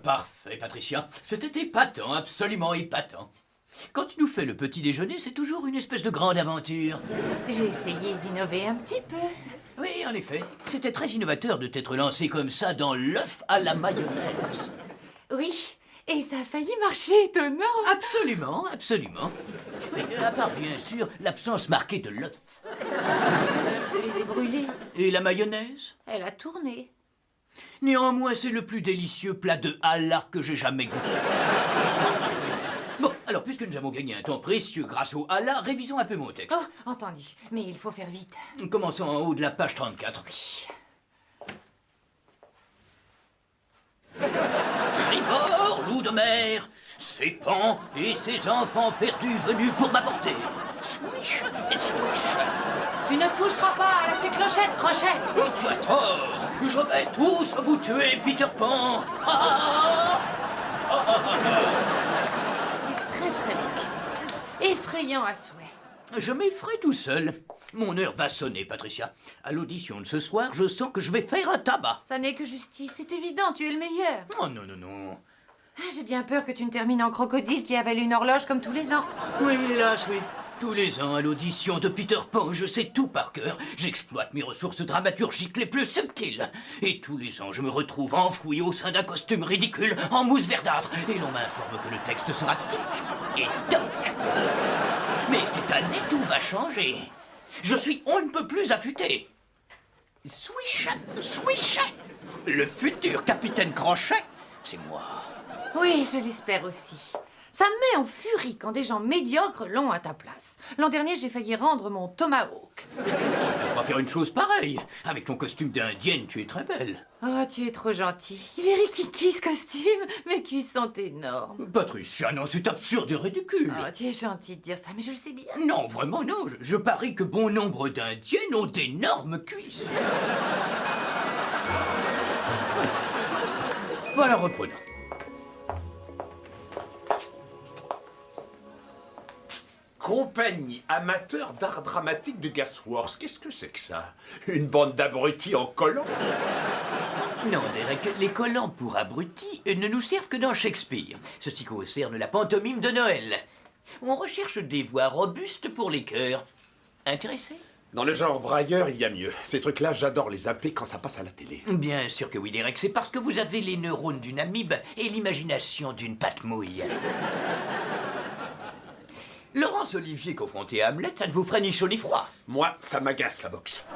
Parfait, Patricia. C'était épatant, absolument épatant. Quand tu nous fais le petit déjeuner, c'est toujours une espèce de grande aventure. J'ai essayé d'innover un petit peu. Oui, en effet. C'était très innovateur de t'être lancé comme ça dans l'œuf à la mayonnaise. Oui, et ça a failli marcher, étonnant. Absolument, absolument. Oui, à part, bien sûr, l'absence marquée de l'œuf. Je les ai brûlés. Et la mayonnaise? Elle a tourné. Néanmoins, c'est le plus délicieux plat de halal que j'ai jamais goûté. Bon, alors, puisque nous avons gagné un temps précieux grâce au halal, révisons un peu mon texte. Oh, entendu. Mais il faut faire vite. Commençons en haut de la page 34. Oui. Tribord, loup de mer, ses pans et ses enfants perdus venus pour m'apporter. Swish et swish. Tu ne toucheras pas à la fée Clochette, Crochet. Oh, tu as tort. Je vais tous vous tuer, Peter Pan. Ah, C'est très très bien. Effrayant à souhait. je m'effraie tout seul. Mon heure va sonner, Patricia. À l'audition de ce soir, je sens que je vais faire un tabac. Ça n'est que justice, c'est évident, tu es le meilleur. Oh non, non, non. Ah, j'ai bien peur que tu ne termines en crocodile qui avale une horloge comme tous les ans. Oui, hélas, oui. Tous les ans, à l'audition de Peter Pan, je sais tout par cœur. J'exploite mes ressources dramaturgiques les plus subtiles. Et tous les ans, je me retrouve enfoui au sein d'un costume ridicule en mousse verdâtre. Et l'on m'informe que le texte sera tic et toc. Mais cette année, tout va changer. Je suis on ne peut plus affûté. Swish, swish. Le futur capitaine Crochet, c'est moi. Oui, je l'espère aussi. Ça me met en furie quand des gens médiocres l'ont à ta place. L'an dernier, j'ai failli rendre mon tomahawk. Tu vas pas faire une chose pareille. Avec ton costume d'indienne, tu es très belle. Oh, tu es trop gentil. Il est rikiki, ce costume. Mes cuisses sont énormes. Patricia, non, c'est absurde et ridicule. Oh, tu es gentil de dire ça, mais je le sais bien. Non, vraiment, non. Je parie que bon nombre d'indiennes ont d'énormes cuisses. Voilà, reprenons. Compagnie amateur d'art dramatique de Gasworth. Qu'est-ce que c'est que ça? Une bande d'abrutis en collant? Non, Derek, les collants pour abrutis ne nous servent que dans Shakespeare. Ceci concerne la pantomime de Noël. On recherche des voix robustes pour les chœurs. Intéressé? Dans le genre brailleur, il y a mieux. Ces trucs-là, j'adore les zapper quand ça passe à la télé. Bien sûr que oui, Derek. C'est parce que vous avez les neurones d'une amibe et l'imagination d'une pâte mouille. Laurence Olivier confronté à Hamlet, ça ne vous ferait ni chaud ni froid. Moi, ça m'agace, la boxe.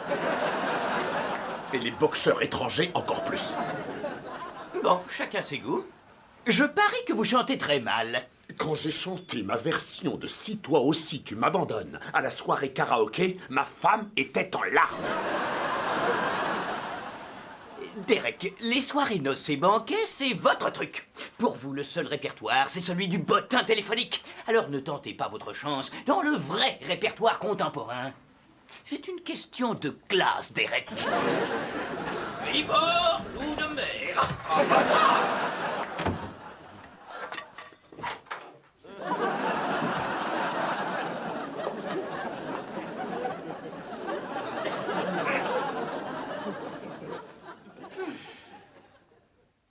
Et les boxeurs étrangers, encore plus. Bon, chacun ses goûts. Je parie que vous chantez très mal. Quand j'ai chanté ma version de Si toi aussi tu m'abandonnes à la soirée karaoké, ma femme était en larmes. Derek, les soirées noces et banquets, c'est votre truc. Pour vous, le seul répertoire, c'est celui du bottin téléphonique. Alors ne tentez pas votre chance dans le vrai répertoire contemporain. C'est une question de classe, Derek. Tribord, loup de mer.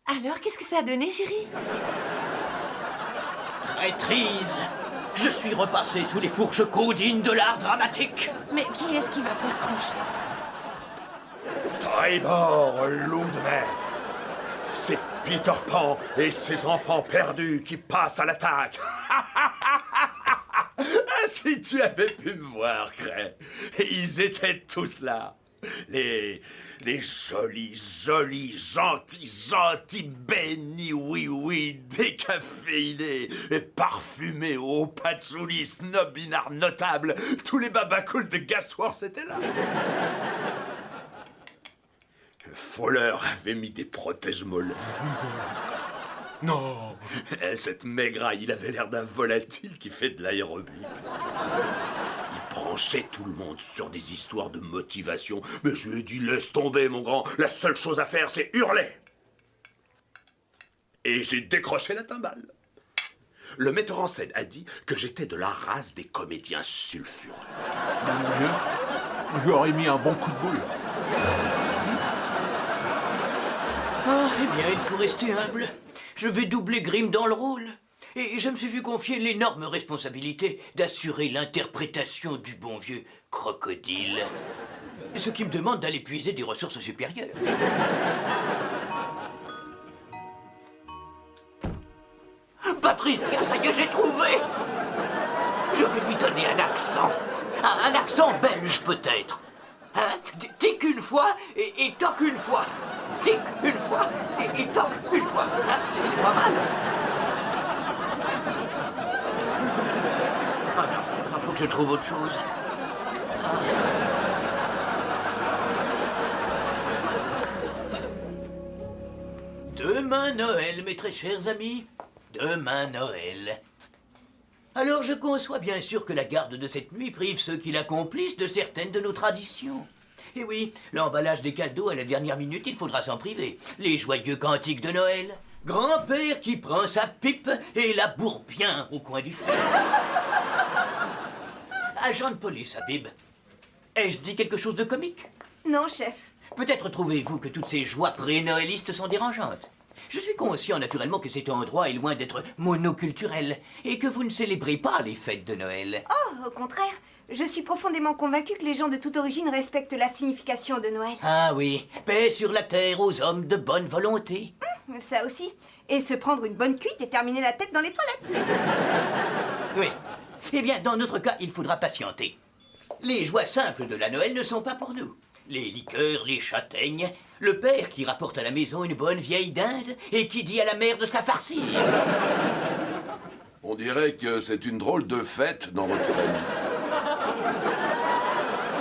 Alors, qu'est-ce que ça a donné, chérie? Traîtrise. Je suis repassé sous les fourches caudines de l'art dramatique. Mais qui est-ce qui va faire Crochet? Tribord, loup de mer. C'est Peter Pan et ses enfants perdus qui passent à l'attaque. Ah, si tu avais pu me voir, Cray. Ils étaient tous là. Les jolis, gentils, bénis, oui, décaféinés et parfumés au patchouli, snobinard notable. Tous les babacools de Gasworth étaient là. Fowler avait mis des protège-mollets. Non. Cette maigraille, il avait l'air d'un volatile qui fait de l'aérobie. Il branchait tout le monde sur des histoires de motivation. Mais je lui ai dit, laisse tomber, mon grand. La seule chose à faire, c'est hurler. Et j'ai décroché la timbale. Le metteur en scène a dit que j'étais de la race des comédiens sulfureux. Mon Dieu, j'aurais mis un bon coup de boule. Ah, Eh bien, il faut rester humble. Je vais doubler Grimm dans le rôle. Et je me suis vu confier l'énorme responsabilité d'assurer l'interprétation du bon vieux crocodile. Ce qui me demande d'aller puiser des ressources supérieures. Patricia, ça y est, j'ai trouvé! Je vais lui donner un accent. Un accent belge, peut-être. Hein? Tic une fois et toc une fois. Tic une fois et toc une fois. Hein? C'est pas mal. Ah non, il faut que je trouve autre chose. Demain Noël, mes très chers amis. Demain Noël. Alors je conçois bien sûr que la garde de cette nuit prive ceux qui l'accomplissent de certaines de nos traditions. Et oui, l'emballage des cadeaux à la dernière minute, il faudra s'en priver. Les joyeux cantiques de Noël. Grand-père qui prend sa pipe et la bourre bien au coin du feu. Agent de police, Habib. Ai-je dit quelque chose de comique? Non, chef. Peut-être trouvez-vous que toutes ces joies pré-noëlistes sont dérangeantes. Je suis conscient naturellement que cet endroit est loin d'être monoculturel et que vous ne célébrez pas les fêtes de Noël. Oh, au contraire. Je suis profondément convaincue que les gens de toute origine respectent la signification de Noël. Ah oui, paix sur la terre aux hommes de bonne volonté. Ça aussi. Et se prendre une bonne cuite et terminer la tête dans les toilettes. Oui. Eh bien, dans notre cas, il faudra patienter. Les joies simples de la Noël ne sont pas pour nous. Les liqueurs, les châtaignes, le père qui rapporte à la maison une bonne vieille dinde et qui dit à la mère de se la farcir. On dirait que c'est une drôle de fête dans votre famille.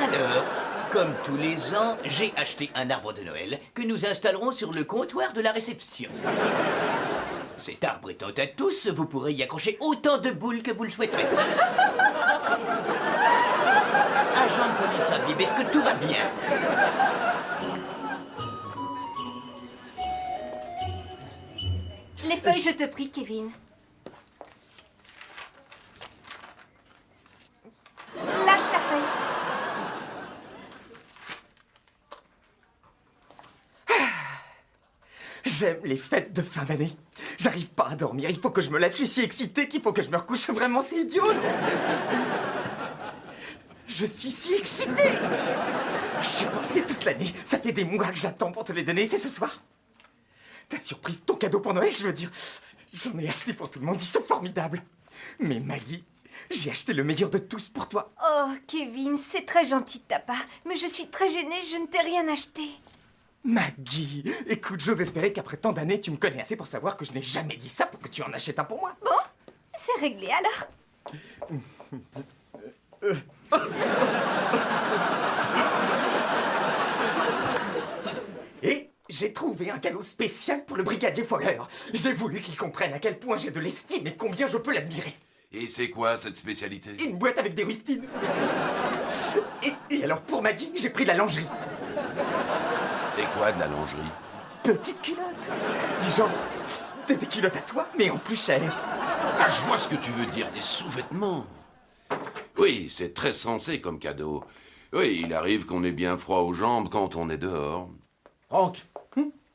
Alors, comme tous les ans, j'ai acheté un arbre de Noël que nous installerons sur le comptoir de la réception. Cet arbre étant à tous, vous pourrez y accrocher autant de boules que vous le souhaiterez. Agent de police Habib, est-ce que tout va bien? Les feuilles, je te prie, Kevin. Lâche la feuille. J'aime les fêtes de fin d'année. J'arrive pas à dormir. Il faut que je me lève. Je suis si excitée qu'il faut que je me recouche. Vraiment, c'est idiot. Je suis si excitée. J'y ai pensé toute l'année. Ça fait des mois que j'attends pour te les donner. C'est ce soir. Ta surprise, ton cadeau pour Noël, je veux dire. J'en ai acheté pour tout le monde. Ils sont formidables. Mais Maggie, j'ai acheté le meilleur de tous pour toi. Oh, Kevin, c'est très gentil de ta part. Mais je suis très gênée, je ne t'ai rien acheté. Maggie, écoute, j'ose espérer qu'après tant d'années, tu me connais assez pour savoir que je n'ai jamais dit ça pour que tu en achètes un pour moi. Bon, c'est réglé alors. Et j'ai trouvé un cadeau spécial pour le brigadier Fowler. J'ai voulu qu'il comprenne à quel point j'ai de l'estime et combien je peux l'admirer. Et c'est quoi cette spécialité? Une boîte avec des rustines. Et alors pour Maggie, j'ai pris de la lingerie. C'est quoi de la lingerie? Petite culotte. Dis genre, des culottes à toi, mais en plus chères. Ah, je vois ce que tu veux dire, des sous-vêtements. Oui, c'est très sensé comme cadeau. Oui, il arrive qu'on ait bien froid aux jambes quand on est dehors. Franck,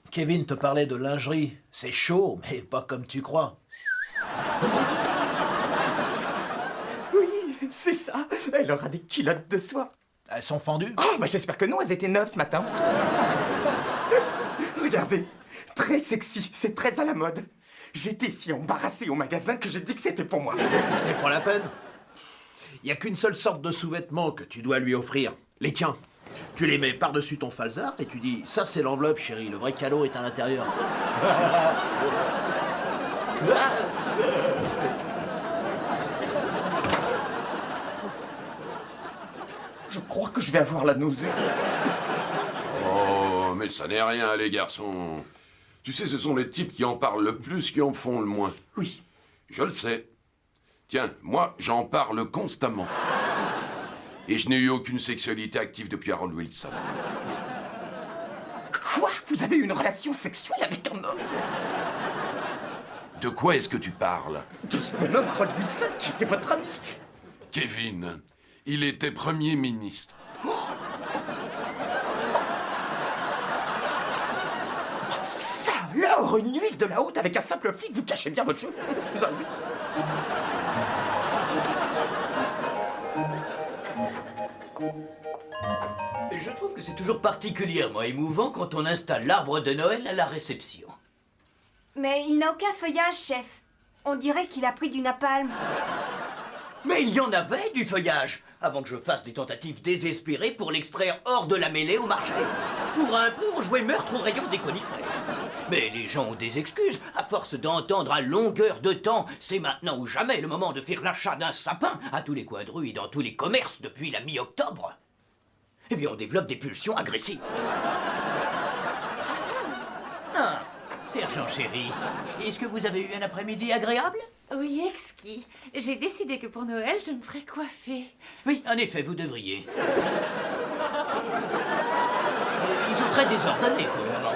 Kevin te parlait de lingerie. C'est chaud, mais pas comme tu crois. Oui, c'est ça. Elle aura des culottes de soie. Elles sont fendues? Oh, bah j'espère que non, elles étaient neuves ce matin. Regardez, très sexy, c'est très à la mode. J'étais si embarrassé au magasin que j'ai dit que c'était pour moi. C'était pas la peine. Il y a qu'une seule sorte de sous-vêtements que tu dois lui offrir. Les tiens. Tu les mets par-dessus ton falzar et tu dis « Ça, c'est l'enveloppe, chérie. Le vrai cadeau est à l'intérieur. » Je crois que je vais avoir la nausée. Oh, mais ça n'est rien, les garçons. Tu sais, ce sont les types qui en parlent le plus qui en font le moins. Oui. Je le sais. Tiens, moi, j'en parle constamment. Et je n'ai eu aucune sexualité active depuis Harold Wilson. Quoi? Vous avez eu une relation sexuelle avec un homme? De quoi est-ce que tu parles? De ce bonhomme Harold Wilson qui était votre ami? Kevin, il était Premier ministre. Ça Prendre une huile de la haute avec un simple flic, vous cachez bien votre jeu. Ça, oui. Je trouve que c'est toujours particulièrement émouvant quand on installe l'arbre de Noël à la réception. Mais il n'a aucun feuillage, chef. On dirait qu'il a pris du napalm. Mais il y en avait du feuillage, avant que je fasse des tentatives désespérées pour l'extraire hors de la mêlée au marché. Pour un peu, on jouait meurtre au rayon des conifères. Mais les gens ont des excuses. À force d'entendre à longueur de temps, c'est maintenant ou jamais le moment de faire l'achat d'un sapin à tous les coins de rue et dans tous les commerces depuis la mi-octobre. Eh bien, on développe des pulsions agressives. Ah, sergent chéri, est-ce que vous avez eu un après-midi agréable? Oui, exquis. J'ai décidé que pour Noël, je me ferais coiffer. Oui, en effet, vous devriez. Ils sont très désordonnés pour le moment.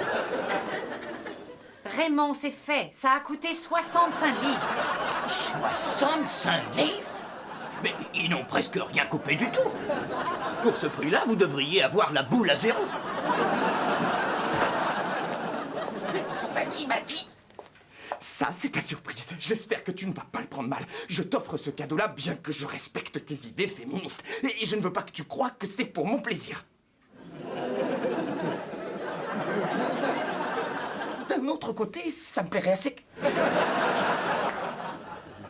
Raymond, c'est fait. Ça a coûté 65 livres. 65 livres? Mais ils n'ont presque rien coupé du tout. Pour ce prix-là, vous devriez avoir la boule à zéro. Maggie. Ça, c'est ta surprise. J'espère que tu ne vas pas le prendre mal. Je t'offre ce cadeau-là, bien que je respecte tes idées féministes. Et je ne veux pas que tu crois que c'est pour mon plaisir. D'un autre côté, ça me plairait assez.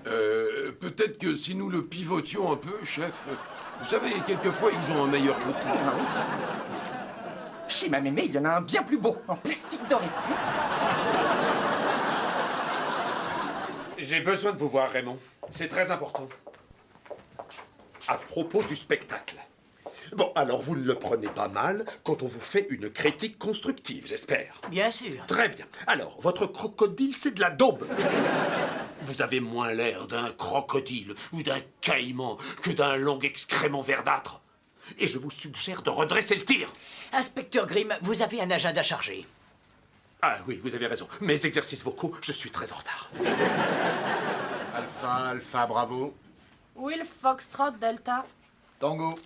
Peut-être que si nous le pivotions un peu, chef... Vous savez, quelquefois, ils ont un meilleur côté. Chez ma mémé, il y en a un bien plus beau, en plastique doré. J'ai besoin de vous voir, Raymond. C'est très important. À propos du spectacle. Bon, alors vous ne le prenez pas mal quand on vous fait une critique constructive, j'espère. Bien sûr. Très bien. Alors, votre crocodile, c'est de la daube. Vous avez moins l'air d'un crocodile ou d'un caïman que d'un long excrément verdâtre. Et je vous suggère de redresser le tir. Inspecteur Grimm, vous avez un agenda chargé. Ah oui, vous avez raison. Mes exercices vocaux, je suis très en retard. Alpha, bravo. Will Foxtrot Delta. Tango.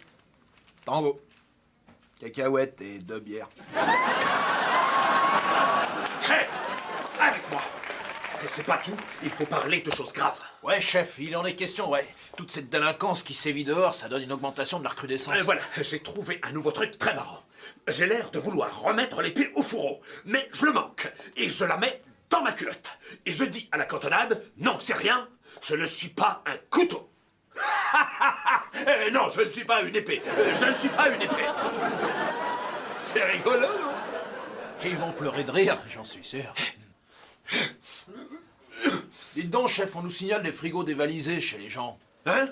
Cacahuètes et 2 bières. Crête, avec moi. Mais c'est pas tout, il faut parler de choses graves. Ouais, chef, il en est question, ouais. Toute cette délinquance qui sévit dehors, ça donne une augmentation de la recrudescence. Voilà, j'ai trouvé un nouveau truc très marrant. J'ai l'air de vouloir remettre l'épée au fourreau, mais je le manque, et je la mets dans ma culotte. Et je dis à la cantonade, non, c'est rien, je ne suis pas un couteau. Non, je ne suis pas une épée, je ne suis pas une épée. C'est rigolo, non? Et ils vont pleurer de rire, j'en suis sûr. Dites donc, chef, on nous signale des frigos dévalisés chez les gens. Hein?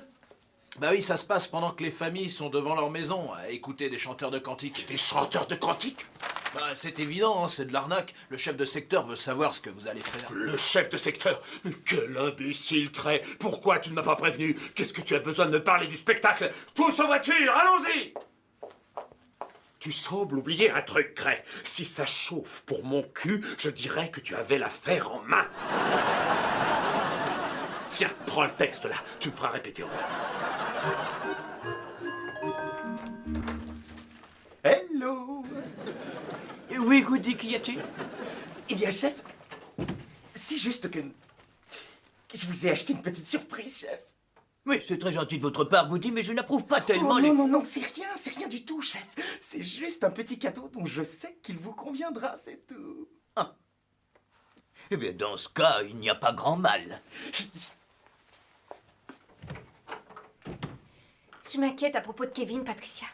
Bah oui, ça se passe pendant que les familles sont devant leur maison à écouter des chanteurs de cantiques. Des chanteurs de cantiques? Bah c'est évident, hein, c'est de l'arnaque. Le chef de secteur veut savoir ce que vous allez faire. Le chef de secteur? Mais quel imbécile, Cray! Pourquoi tu ne m'as pas prévenu? Qu'est-ce que tu as besoin de me parler du spectacle? Tous en voiture, allons-y! Tu sembles oublier un truc, Cray. Si ça chauffe pour mon cul, je dirais que tu avais l'affaire en main. Tiens, prends le texte là, tu me feras répéter en route. Hello. Oui, Goody, qu'y a-t-il? Eh bien, chef, c'est juste que je vous ai acheté une petite surprise, chef. Oui, c'est très gentil de votre part, Goody, mais je n'approuve pas tellement Oh les... non, c'est rien du tout, chef. C'est juste un petit cadeau dont je sais qu'il vous conviendra, c'est tout. Ah. Eh bien, dans ce cas, il n'y a pas grand mal. Je m'inquiète à propos de Kevin, Patricia.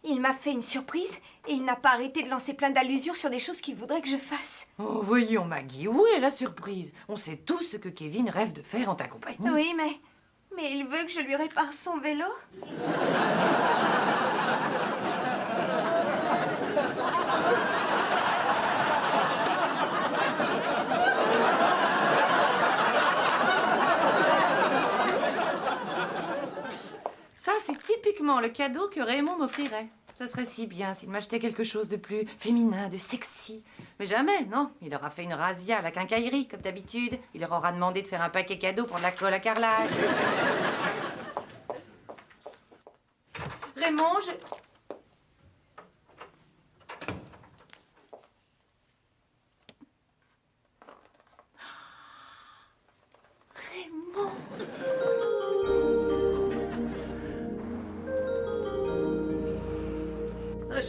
Il m'a fait une surprise et il n'a pas arrêté de lancer plein d'allusions sur des choses qu'il voudrait que je fasse. Oh, voyons, Maggie, où est la surprise? On sait tout ce que Kevin rêve de faire en ta compagnie. Oui, mais il veut que je lui répare son vélo. Ça, c'est typiquement le cadeau que Raymond m'offrirait. Ça serait si bien s'il m'achetait quelque chose de plus féminin, de sexy. Mais jamais, non. Il aura fait une razzia à la quincaillerie, comme d'habitude. Il leur aura demandé de faire un paquet cadeau pour de la colle à carrelage. Raymond,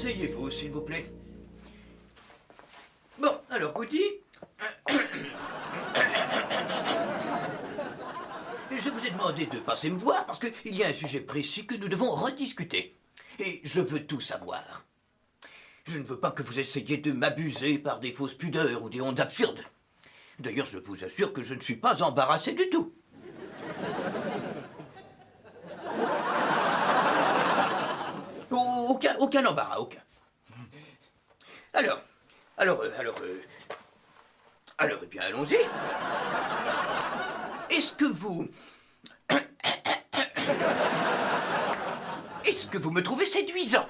Asseyez-vous, s'il vous plaît. Bon, alors, Goody. Je vous ai demandé de passer me voir parce qu'il y a un sujet précis que nous devons rediscuter. Et je veux tout savoir. Je ne veux pas que vous essayiez de m'abuser par des fausses pudeurs ou des hontes absurdes. D'ailleurs, je vous assure que je ne suis pas embarrassé du tout. Aucun embarras, aucun. Alors, eh bien, allons-y. Est-ce que vous me trouvez séduisant?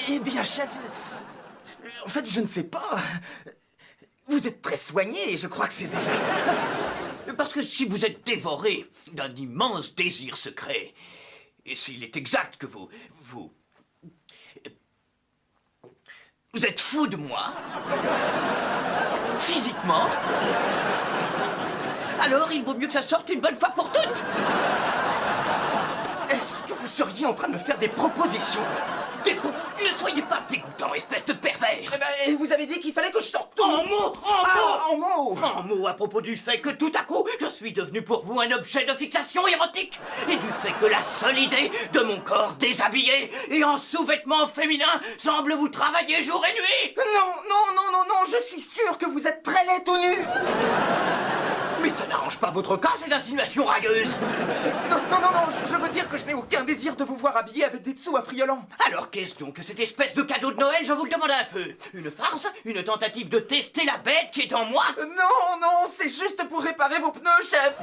Eh bien, chef, en fait, je ne sais pas. Vous êtes très soigné et je crois que c'est déjà ça. Parce que si vous êtes dévoré d'un immense désir secret, et s'il est exact que vous êtes fou de moi, physiquement, alors il vaut mieux que ça sorte une bonne fois pour toutes. Est-ce que vous seriez en train de me faire des propositions? Ne soyez pas dégoûtant, espèce de pervers. Eh ben, vous avez dit qu'il fallait que je sorte tout. En mots. En mots À propos du fait que tout à coup, je suis devenu pour vous un objet de fixation érotique et du fait que la seule idée de mon corps déshabillé et en sous-vêtements féminins semble vous travailler jour et nuit. Non, je suis sûr que vous êtes très laid tout nu. Mais ça n'arrange pas votre cas, ces insinuations ragueuses. Non, je veux dire que je n'ai aucun désir de vous voir habillé avec des dessous affriolants. Alors qu'est-ce donc que cette espèce de cadeau de Noël, je vous le demande un peu? Une farce? Une tentative de tester la bête qui est en moi? Non, c'est juste pour réparer vos pneus, chef.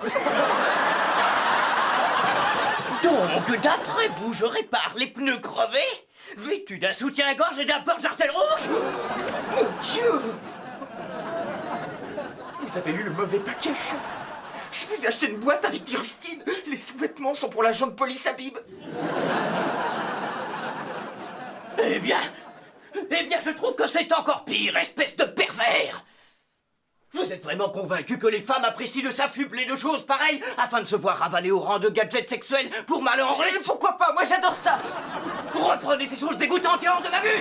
Donc, d'après vous, je répare les pneus crevés, vêtu d'un soutien-gorge et d'un porte-jartel rouge? Mon Dieu! Vous avez eu le mauvais paquet, chef. Je vous ai acheté une boîte avec des rustines. Les sous-vêtements sont pour l'agent de police Habib. Eh bien, je trouve que c'est encore pire, espèce de pervers! Vous êtes vraiment convaincu que les femmes apprécient de s'affubler de choses pareilles afin de se voir avaler au rang de gadgets sexuels pour mal en Et pourquoi pas? Moi, j'adore ça. Reprenez ces choses dégoûtantes et hors de ma vue!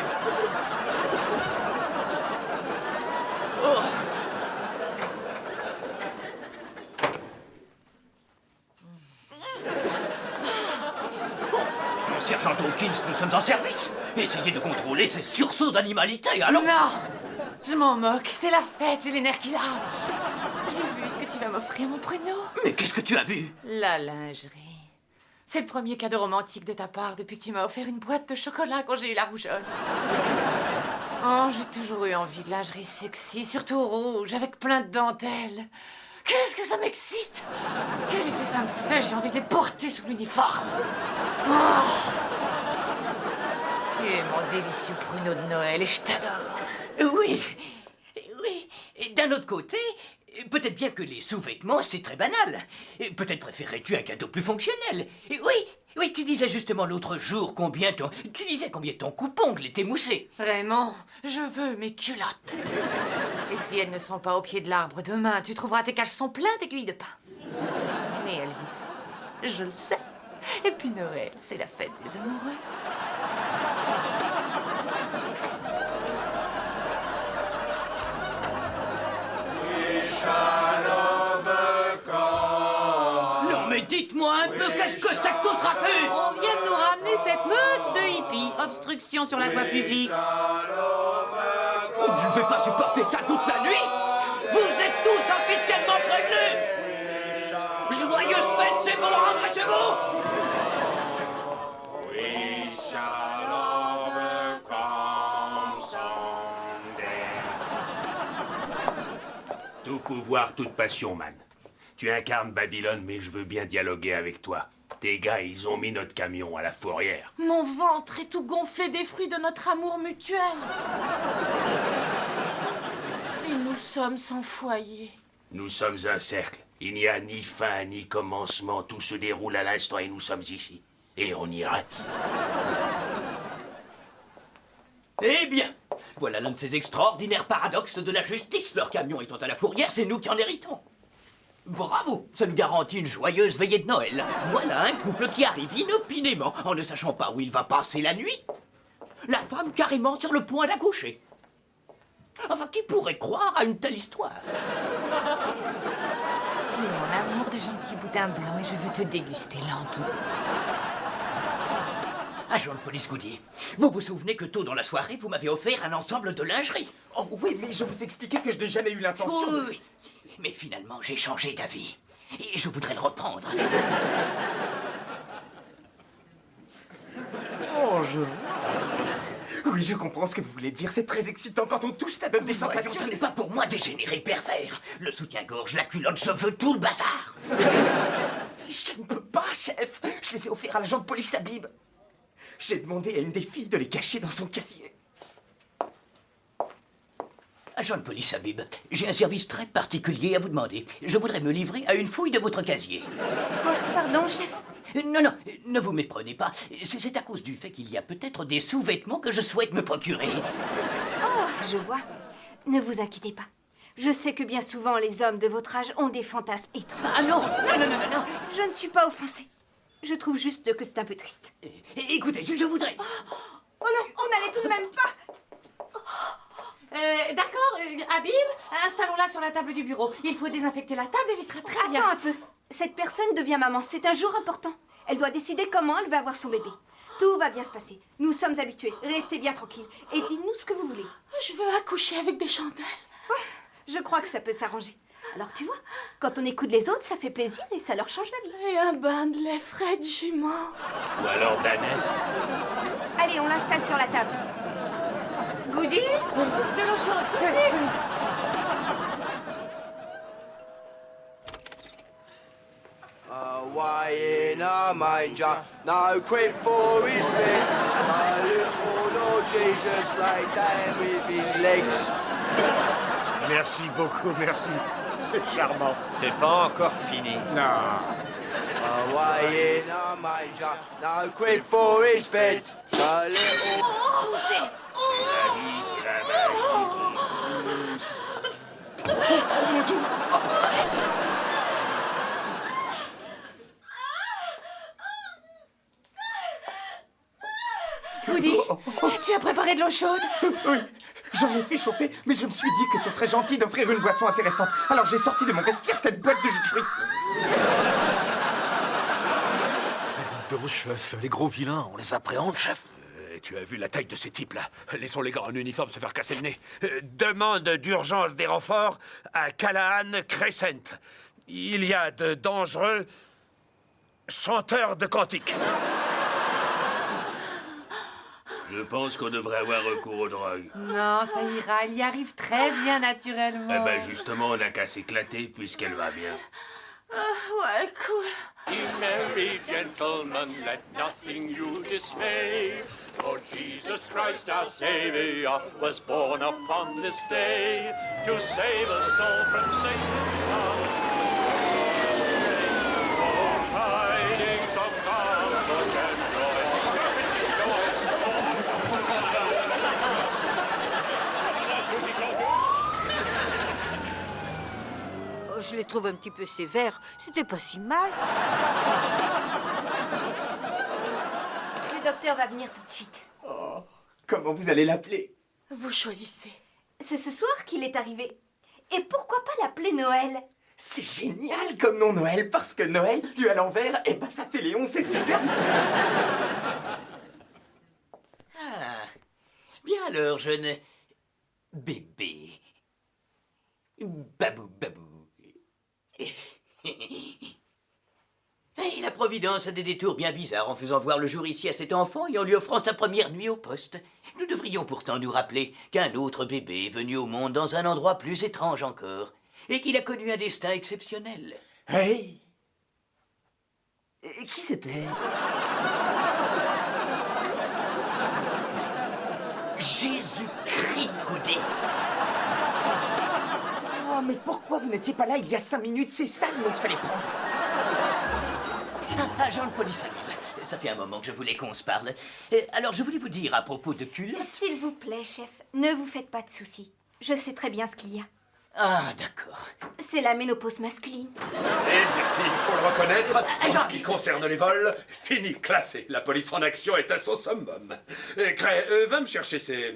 Oh. Sergent Hawkins, nous sommes en service. Essayez de contrôler ces sursauts d'animalité, allons! Non, je m'en moque, c'est la fête, j'ai les nerfs qui lâchent. J'ai vu ce que tu vas m'offrir, mon pruneau. Mais qu'est-ce que tu as vu? La lingerie. C'est le premier cadeau romantique de ta part depuis que tu m'as offert une boîte de chocolat quand j'ai eu la rougeole. Oh, j'ai toujours eu envie de lingerie sexy, surtout rouge, avec plein de dentelles. Qu'est-ce que ça m'excite! Quel effet ça me fait! J'ai envie de les porter sous l'uniforme! Oh. Tu es mon délicieux pruneau de Noël et je t'adore! Oui. Et d'un autre côté, peut-être bien que les sous-vêtements, c'est très banal. Peut-être préférerais-tu un cadeau plus fonctionnel. Oui, tu disais justement l'autre jour combien ton coupe-ongle était moussé. Raymond, je veux mes culottes. Et si elles ne sont pas au pied de l'arbre demain, tu trouveras tes caleçons pleins d'aiguilles de pain. Mais elles y sont, je le sais. Et puis Noël, c'est la fête des amoureux. Non mais dites-moi un peu, qu'est-ce que c'est que tout ce raffut? On vient de nous ramener cette meute de hippies. Obstruction sur la voie publique. Oh, je ne vais pas supporter ça toute la nuit. Vous êtes tous officiellement prévenus. Joyeuse fête, c'est bon, rentrez chez vous. Tout pouvoir, toute passion, man. Tu incarnes Babylone, mais je veux bien dialoguer avec toi. Tes gars, ils ont mis notre camion à la fourrière. Mon ventre est tout gonflé des fruits de notre amour mutuel. Et nous sommes sans foyer. Nous sommes un cercle. Il n'y a ni fin ni commencement. Tout se déroule à l'instant et nous sommes ici. Et on y reste. Eh bien, voilà l'un de ces extraordinaires paradoxes de la justice. Leur camion étant à la fourrière, c'est nous qui en héritons. Bravo, ça nous garantit une joyeuse veillée de Noël. Voilà un couple qui arrive inopinément, en ne sachant pas où il va passer la nuit. La femme carrément sur le point d'accoucher. Enfin, qui pourrait croire à une telle histoire? Tu es mon amour de gentil boudin blanc et je veux te déguster lentement. Agent de police Goody, vous vous souvenez que tôt dans la soirée, vous m'avez offert un ensemble de lingerie? Oh oui, mais je vous expliquais que je n'ai jamais eu l'intention de... Oui. Mais finalement, j'ai changé d'avis. Et je voudrais le reprendre. Oh, je vois. Oui, je comprends ce que vous voulez dire. C'est très excitant. Quand on touche, ça donne des Voyons, sensations. ce n'est pas pour moi dégénéré pervers. Le soutien-gorge, la culotte, je veux tout le bazar. Je ne peux pas, chef. Je les ai offerts à l'agent de police Habib. J'ai demandé à une des filles de les cacher dans son casier. Agent de police Habib, j'ai un service très particulier à vous demander. Je voudrais me livrer à une fouille de votre casier. Quoi? Pardon, chef? Non, ne vous méprenez pas. C'est à cause du fait qu'il y a peut-être des sous-vêtements que je souhaite me procurer. Oh, je vois. Ne vous inquiétez pas. Je sais que bien souvent, les hommes de votre âge ont des fantasmes étranges. Ah non. Je ne suis pas offensée. Je trouve juste que c'est un peu triste. Écoutez, je voudrais... Oh non, on n'allait tout de même pas. D'accord, Habib, installons-la sur la table du bureau. Il faut désinfecter la table et il sera très bien. Attends un peu. Cette personne devient maman. C'est un jour important. Elle doit décider comment elle va avoir son bébé. Tout va bien se passer. Nous sommes habitués. Restez bien tranquilles. Et dites-nous ce que vous voulez. Je veux accoucher avec des chandelles. Je crois que ça peut s'arranger. Alors tu vois, quand on écoute les autres, ça fait plaisir et ça leur change la vie. Et un bain de lait frais de jument. Ou alors d'ânesse. Allez, on l'installe sur la table. Goody, de l'eau chaude, tout de suite. Away in a manger, no quid for his bed. My little Lord Jesus lay down with his legs. Merci beaucoup, merci. C'est charmant. C'est pas encore fini. Non. Away in a manger, no quid for his bed. My little... La vie, c'est la magie qui pousse. Oh mon Dieu. Goody, tu as préparé de l'eau chaude? Oui, j'en ai fait chauffer, mais je me suis dit que ce serait gentil d'offrir une boisson intéressante. Alors j'ai sorti de mon vestiaire cette boîte de jus de fruits. Dites donc, chef, les gros vilains, on les appréhende, chef. Tu as vu la taille de ces types-là? Laissons les gars en uniforme se faire casser le nez. Demande d'urgence des renforts à Callahan Crescent. Il y a de dangereux chanteurs de cantiques. Je pense qu'on devrait avoir recours aux drogues. Non, ça ira, elle y arrive très bien naturellement. Eh ben justement, on n'a qu'à s'éclater puisqu'elle va bien. Ouais, cool. You merry gentlemen, let nothing you dismay. For Jesus Christ our Savior was born upon this day to save us all from Satan's power. Oh, tidings of comfort and joy. Je les trouve un petit peu sévères. C'était pas si mal. Le docteur va venir tout de suite. Oh, comment vous allez l'appeler? Vous choisissez. C'est ce soir qu'il est arrivé. Et pourquoi pas l'appeler Noël? C'est génial comme nom Noël, parce que Noël, lu à l'envers, eh ben ça fait Léon, c'est super. Ah, bien alors, jeune bébé. Babou, babou. Et la Providence a des détours bien bizarres en faisant voir le jour ici à cet enfant et en lui offrant sa première nuit au poste. Nous devrions pourtant nous rappeler qu'un autre bébé est venu au monde dans un endroit plus étrange encore et qu'il a connu un destin exceptionnel. Hey! Qui c'était? Jésus-Christ, Goody. Oh, mais pourquoi vous n'étiez pas là il y a 5 minutes? C'est ça le nom qu'il fallait prendre. Agent de police Habib, ça fait un moment que je voulais qu'on se parle. Alors, je voulais vous dire à propos de culottes... S'il vous plaît, chef, ne vous faites pas de soucis. Je sais très bien ce qu'il y a. Ah, d'accord. C'est la ménopause masculine. Eh bien, il faut le reconnaître, en ce qui concerne les vols, fini, classé. La police en action est à son summum. Cray, va me chercher ces...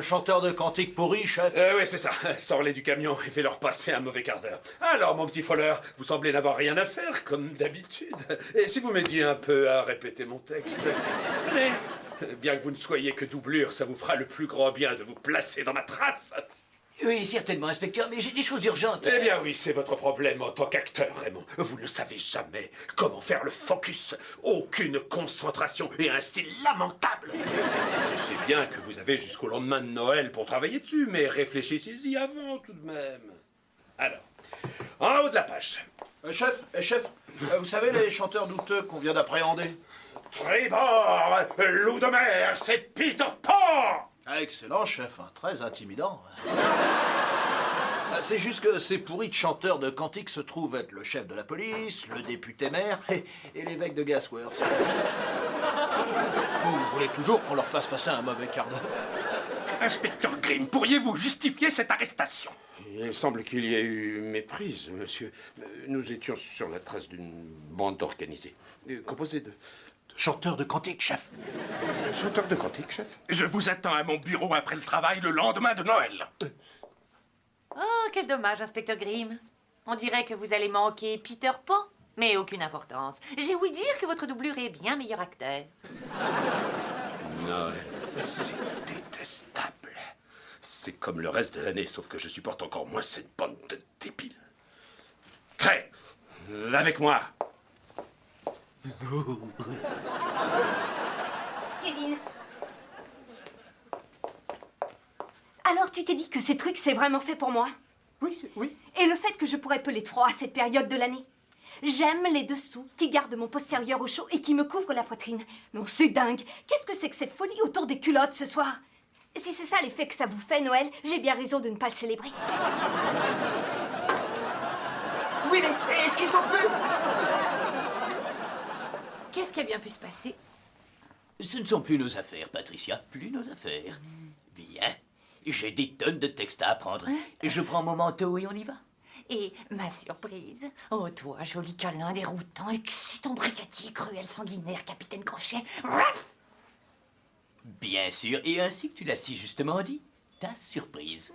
Chanteur de cantiques pourris, chef. Oui, c'est ça. Sors-les du camion et fais-leur passer un mauvais quart d'heure. Alors, mon petit foleur, vous semblez n'avoir rien à faire, comme d'habitude. Et si vous m'aidiez un peu à répéter mon texte. Allez, bien que vous ne soyez que doublure, ça vous fera le plus grand bien de vous placer dans ma trace. Oui, certainement, inspecteur, mais j'ai des choses urgentes. Eh bien oui, c'est votre problème en tant qu'acteur, Raymond. Vous ne savez jamais comment faire le focus. Aucune concentration et un style lamentable. Je sais bien que vous avez jusqu'au lendemain de Noël pour travailler dessus, mais réfléchissez-y avant tout de même. Alors, en haut de la page. Chef, vous savez les chanteurs douteux qu'on vient d'appréhender? Tribord, loup de mer, c'est Peter Pan. Ah, excellent, chef, hein, très intimidant. C'est juste que ces pourris de chanteurs de cantiques se trouvent être le chef de la police, le député maire et l'évêque de Gasworth. Vous voulez toujours qu'on leur fasse passer un mauvais quart d'heure? Inspecteur Grimm, pourriez-vous justifier cette arrestation? Il semble qu'il y ait eu méprise, monsieur. Nous étions sur la trace d'une bande organisée, composée de chanteurs de cantiques, chef. Chanteur de cantiques, chef? Je vous attends à mon bureau après le travail le lendemain de Noël. Oh, quel dommage, inspecteur Grimm. On dirait que vous allez manquer Peter Pan. Mais aucune importance. J'ai ouï dire que votre doublure est bien meilleur acteur. Noël, c'est détestable. C'est comme le reste de l'année, sauf que je supporte encore moins cette bande de débiles. Cray, avec moi. Kevin. Alors tu t'es dit que ces trucs c'est vraiment fait pour moi? Oui. Et le fait que je pourrais peler de froid à cette période de l'année? J'aime les dessous qui gardent mon postérieur au chaud et qui me couvrent la poitrine. Non, c'est dingue. Qu'est-ce que c'est que cette folie autour des culottes ce soir? Si c'est ça l'effet que ça vous fait, Noël, j'ai bien raison de ne pas le célébrer. Oui, mais est-ce qu'il t'en plaît? Qu'est-ce qui a bien pu se passer? Ce ne sont plus nos affaires, Patricia, plus nos affaires. Bien, j'ai des tonnes de textes à apprendre. Je prends mon manteau et on y va. Et ma surprise? Oh, toi, joli câlin déroutant, excitant brigadier, cruel sanguinaire, capitaine Crochet. Bien sûr, et ainsi que tu l'as si justement dit, ta surprise.